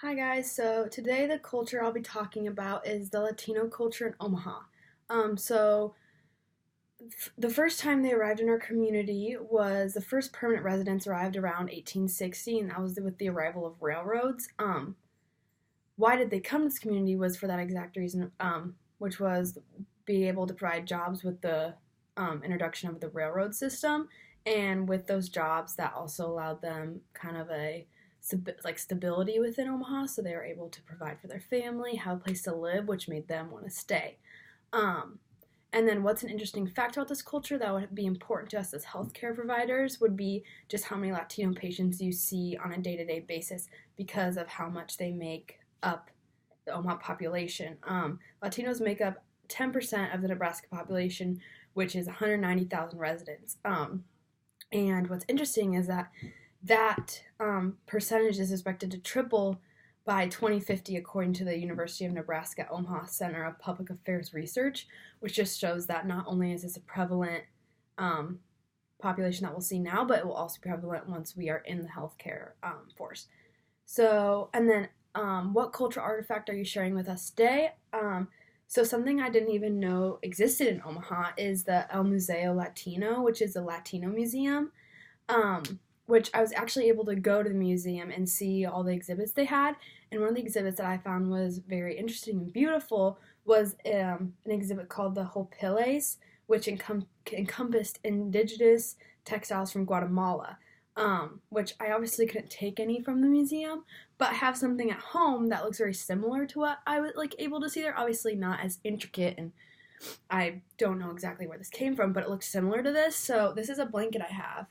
Hi guys, so today the culture I'll be talking about is the Latino culture in Omaha. The first time they arrived in our community was the first permanent residents arrived around 1860, and that was with the arrival of railroads. Why did they come to this community was for that exact reason, which was be able to provide jobs with the introduction of the railroad system, and with those jobs, that also allowed them kind of a stability within Omaha, so they were able to provide for their family, have a place to live, which made them want to stay. Um, and then, what's an interesting fact about this culture that would be important to us as healthcare providers would be just how many Latino patients you see on a day to day basis because of how much they make up the Omaha population. Latinos make up 10% of the Nebraska population, which is 190,000 residents. And what's interesting is that percentage is expected to triple by 2050, according to the University of Nebraska Omaha Center of Public Affairs Research, which just shows that not only is this a prevalent um, population that we'll see now, but it will also be prevalent once we are in the healthcare force. So, and then what cultural artifact are you sharing with us today? So something I didn't even know existed in Omaha is the El Museo Latino, which is a Latino museum. Um, which I was actually able to go to the museum and see all the exhibits they had. And one of the exhibits that I found was very interesting and beautiful was an exhibit called the Hopiles, which encompassed indigenous textiles from Guatemala. Which I obviously couldn't take any from the museum, but I have something at home that looks very similar to what I was able to see there. Obviously not as intricate, and I don't know exactly where this came from, but it looks similar to this. So this is a blanket I have,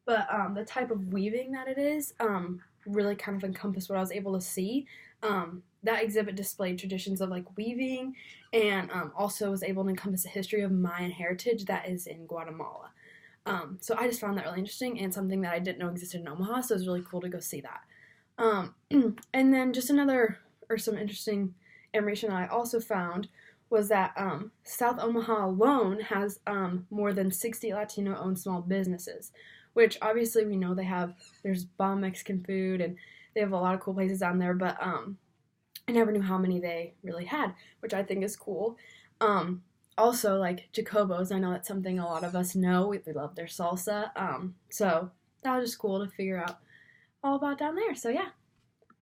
but the type of weaving that it is really kind of encompassed what I was able to see. That exhibit displayed traditions of weaving, and also was able to encompass a history of Mayan heritage that is in Guatemala. So I just found that really interesting and something that I didn't know existed in Omaha, so it was really cool to go see that. Um, and then just some interesting information that I also found was that South Omaha alone has more than 60 Latino owned small businesses, which obviously we know there's bomb Mexican food and they have a lot of cool places down there, but I never knew how many they really had, which I think is cool. Also, like Jacobos, I know that's something a lot of us know. We love their salsa. So that was just cool to figure out all about down there. So yeah.